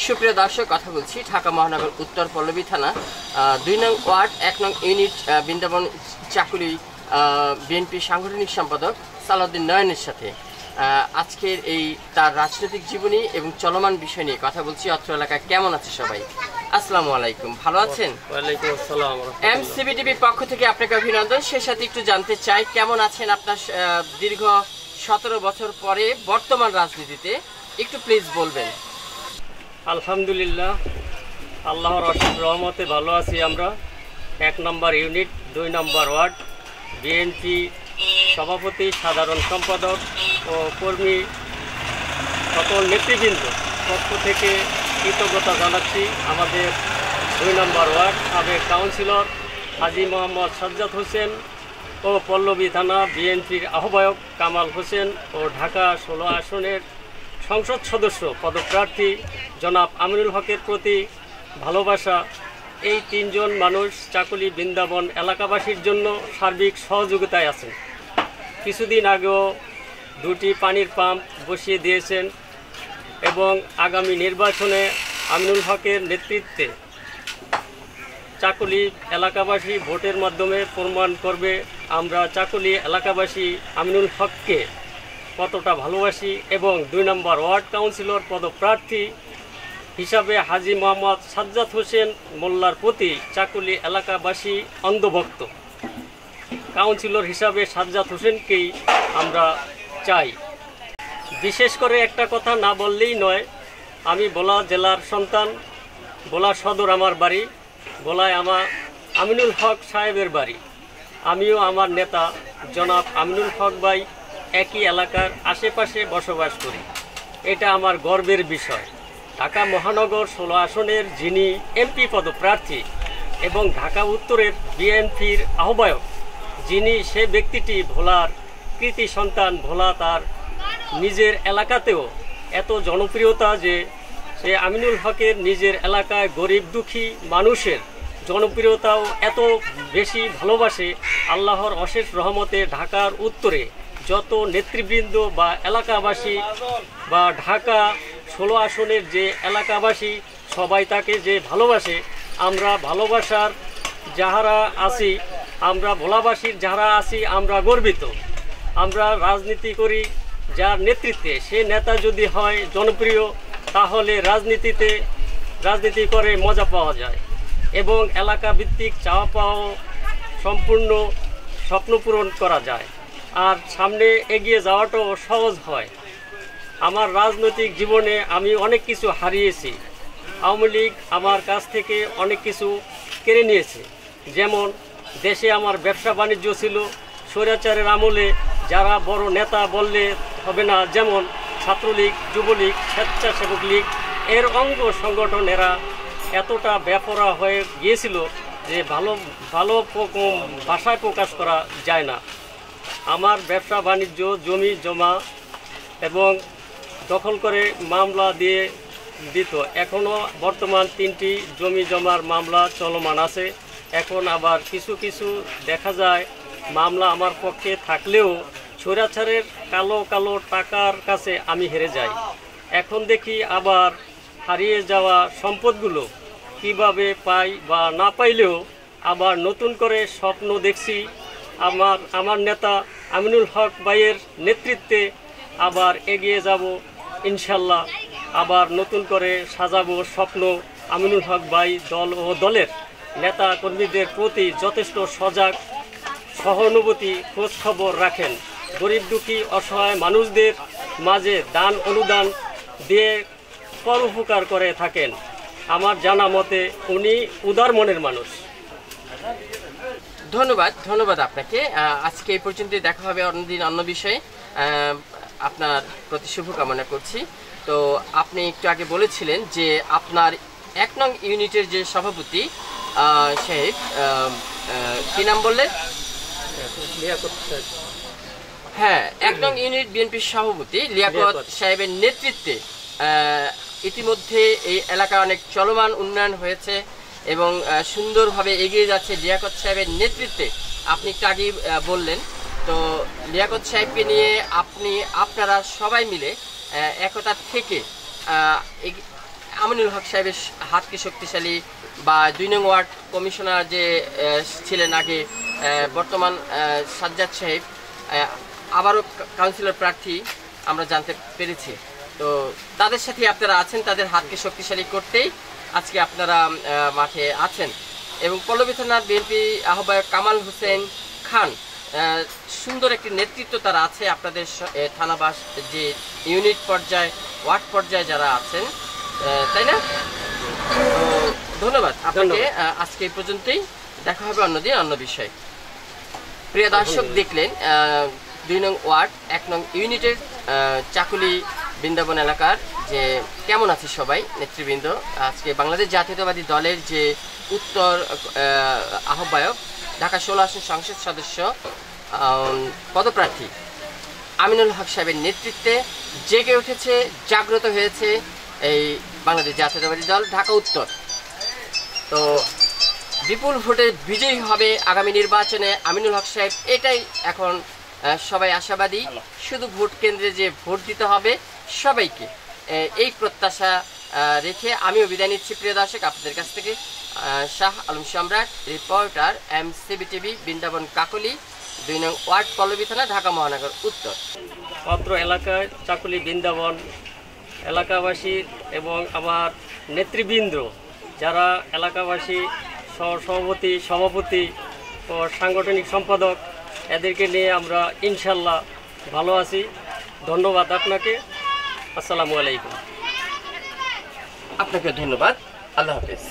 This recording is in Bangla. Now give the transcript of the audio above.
সুপ্রিয় দর্শক, কথা বলছি ঢাকা মহানগর উত্তর পল্লবী থানা ২ নং ওয়ার্ড ১ নং ইউনিট বৃন্দাবন চাকুরি বিএনপি সাংগঠনিক সম্পাদক সালাউদ্দিন নয়নের সাথে। আজকের এই তার রাজনৈতিক জীবনী এবং চলমান বিষয় নিয়ে কথা বলছি। অত্র এলাকায় কেমন আছে সবাই? আসসালামু আলাইকুম, ভালো আছেন? ওয়ালাইকুম আসসালাম। এমসিবিটিভির পক্ষ থেকে আপনাকে অভিনন্দন। সে সাথে একটু জানতে চাই কেমন আছেন আপনার দীর্ঘ ১৭ বছর পরে বর্তমান রাজনীতিতে, একটু প্লিজ বলবেন। আলহামদুলিল্লাহ, আল্লাহর অশেষ রহমতে ভালো আছি। আমরা ১ নম্বর ইউনিট ২ নম্বর ওয়ার্ড বিএনপি সভাপতি, সাধারণ সম্পাদক ও কর্মী সকল নেতৃবৃন্দ পক্ষ থেকে কৃতজ্ঞতা জানাচ্ছি। আমাদের ২ নম্বর ওয়ার্ড সাবেক কাউন্সিলর হাজী মোহাম্মদ সাজ্জাদ হোসেন ও পল্লবী থানা বিএনপির আহ্বায়ক কামাল হোসেন ও ঢাকা ১৬ আসনের সংসদ সদস্য পদপ্রার্থী জনাব আমিনুল হকের প্রতি ভালোবাসা। এই ৩ জন মানুষ চাকুলি বৃন্দাবন এলাকাবাসীর জন্য সার্বিক সহযোগিতায় আছেন। কিছুদিন আগেও ২টি পানির পাম্প বসিয়ে দিয়েছেন এবং আগামী নির্বাচনে আমিনুল হকের নেতৃত্বে চাকুলি এলাকাবাসী ভোটের মাধ্যমে প্রমাণ করবে আমরা চাকুলি এলাকাবাসী আমিনুল হককে কতটা ভালোবাসি এবং ২ নম্বর ওয়ার্ড কাউন্সিলর পদপ্রার্থী হিসাবে হাজী মোহাম্মদ সাজ্জাদ হোসেন মোল্লার প্রতি চাকুলি এলাকাবাসী অন্ধভক্ত। কাউন্সিলর হিসাবে সাজ্জাদ হোসেনকেই আমরা চাই। বিশেষ করে একটা কথা না বললেই নয়, আমি ভোলা জেলার সন্তান, ভোলা সদর আমার বাড়ি, ভোলায় আমার আমিনুল হক সাহেবের বাড়ি। আমিও আমার নেতা জনাব আমিনুল হক ভাই একই এলাকার আশেপাশে বসবাস করি। এটা আমার গর্বের বিষয়। ঢাকা মহানগর ১৬ আসনের যিনি এমপি পদপ্রার্থী এবং ঢাকা উত্তরের বিএনপির আহ্বায়ক, যিনি সে ব্যক্তিটি ভোলার কৃতি সন্তান। ভোলা তার নিজের এলাকাতেও এত জনপ্রিয়তা যে সে আমিনুল হকের নিজের এলাকায় গরিব দুঃখী মানুষের জনপ্রিয়তাও এত বেশি ভালোবাসে। আল্লাহর অশেষ রহমতে ঢাকার উত্তরে যত নেতৃবৃন্দ বা এলাকাবাসী বা ঢাকা ১৬ আসনের যে এলাকাবাসী সবাই তাকে যে ভালোবাসে, আমরা ভালোবাসার যাহারা আছি, আমরা ভোলাবাসীর যারা আছি আমরা গর্বিত। আমরা রাজনীতি করি যার নেতৃত্বে, সে নেতা যদি হয় জনপ্রিয় তাহলে রাজনীতি করে মজা পাওয়া যায় এবং এলাকা ভিত্তিক চাওয়া পাওয়া সম্পূর্ণ স্বপ্ন পূরণ করা যায় আর সামনে এগিয়ে যাওয়াটাও সহজ হয়। আমার রাজনৈতিক জীবনে আমি অনেক কিছু হারিয়েছি। আওয়ামী লীগ আমার কাছ থেকে অনেক কিছু কেড়ে নিয়েছে। যেমন দেশে আমার ব্যবসা বাণিজ্য ছিল। স্বৈরাচারের আমলে যারা বড় নেতা বললে হবে না, যেমন ছাত্রলীগ, যুবলীগ, স্বেচ্ছাসেবক লীগ এর অঙ্গ সংগঠনেরা এতটা বেপরোয়া হয়ে গিয়েছিল যে ভালো ভাষায় প্রকাশ করা যায় না। আমার ব্যবসা বাণিজ্য, জমি জমা এবং দখল করে মামলা দিয়ে দিত। এখনও বর্তমান ৩টি জমি জমার মামলা চলমান আছে। এখন আবার কিছু কিছু দেখা যায় মামলা আমার পক্ষে থাকলেও স্বৈরাচারের কালো টাকার কাছে আমি হেরে যাই। এখন দেখি আবার হারিয়ে যাওয়া সম্পদগুলো কিভাবে পাই বা না পাইলেও আবার নতুন করে স্বপ্ন দেখছি আমার নেতা আমিনুল হক ভাইয়ের নেতৃত্বে আবার এগিয়ে যাব ইনশাল্লাহ। আবার নতুন করে সাজাবো স্বপ্ন। আমিনুল হক ভাই দল ও দলের নেতা কর্মীদের প্রতি যথেষ্ট সজাগ, সহানুভূতি, খোঁজখবর রাখেন। গরিব দুঃখী অসহায় মানুষদের মাঝে দান অনুদান দিয়ে পরোপকার করে থাকেন। আমার জানা মতে উনি উদার মনের মানুষ। ধন্যবাদ আপনাকে। আজকে এই পর্যন্তই, দেখা হবে অন্যদিন অন্য বিষয়ে। আপনার প্রতি শুভকামনা করছি। তো আপনি একটু আগে বলেছিলেন যে আপনার ১ নং ইউনিটের যে সভাপতি সাহেব, কি নাম বললেন? হ্যাঁ, ১ নং ইউনিট বিএনপির সভাপতি লিয়াকত সাহেবের নেতৃত্বে ইতিমধ্যে এই এলাকা অনেক চলমান উন্নয়ন হয়েছে এবং সুন্দরভাবে এগিয়ে যাচ্ছে লিয়াকত সাহেবের নেতৃত্বে। আপনি একটু আগেই বললেন। তো লিয়াকত সাহেবকে নিয়ে আপনারা সবাই মিলে একতা থেকে আমিনুল হক সাহেবের হাতকে শক্তিশালী বা 2 নং ওয়ার্ড কমিশনার যে ছিলেন আগে, বর্তমান সাজ্জাদ সাহেব আবারও কাউন্সিলর প্রার্থী আমরা জানতে পেরেছি। তো তাদের সাথে আপনারা আছেন, তাদের হাতকে শক্তিশালী করতেই আজকে আপনারা মাঠে আছেন। এবং পল্লবী থানার বিএনপি আহ্বায়ক কামাল হোসেন খান, সুন্দর একটি নেতৃত্ব তারা আছে আপনাদের থানাবাস যে ইউনিট পর্যায়ে, ওয়ার্ড পর্যায়ে যারা আছেন, তাই না? তো ধন্যবাদ আপনাকে। আজকে এই পর্যন্তই, দেখা হবে অন্যদিন অন্য বিষয়। প্রিয় দর্শক, দেখলেন 2 নং ওয়ার্ড 1 নং ইউনিটের চাকুলি বৃন্দাবন এলাকার যে কেমন আছে সবাই নেতৃবৃন্দ। আজকে বাংলাদেশ জাতীয়তাবাদী দলের যে উত্তর আহ্বায়ক, ঢাকা 16 আসন সংসদ সদস্য পদপ্রার্থী আমিনুল হক সাহেবের নেতৃত্বে জেগে উঠেছে, জাগ্রত হয়েছে এই বাংলাদেশ জাতীয়তাবাদী দল ঢাকা উত্তর। তো বিপুল ভোটে বিজয়ী হবে আগামী নির্বাচনে আমিনুল হক সাহেব, এটাই এখন সবাই আশাবাদী। শুধু ভোট কেন্দ্রে যে ভোট দিতে হবে সবাইকে, এই প্রত্যাশা রেখে আমিও বিদায় নিচ্ছি প্রিয় দর্শক আপনাদের কাছ থেকে। শাহ আলম সম্রাট, রিপোর্টার, MCB বৃন্দাবন কাকলি, 2 নং ওয়ার্ড, পল্লবী থানা, ঢাকা মহানগর উত্তর। অত্র এলাকায় চাকুলি বৃন্দাবন এলাকাবাসী এবং আমার নেতৃবৃন্দ যারা এলাকাবাসী, সভাপতি, সভাপতি ও সাংগঠনিক সম্পাদক, এদেরকে নিয়ে আমরা ইনশাল্লাহ ভালো আছি। ধন্যবাদ আপনাকে। আসসালামু আলাইকুম। আপনাকে ধন্যবাদ। আল্লাহ হাফেজ।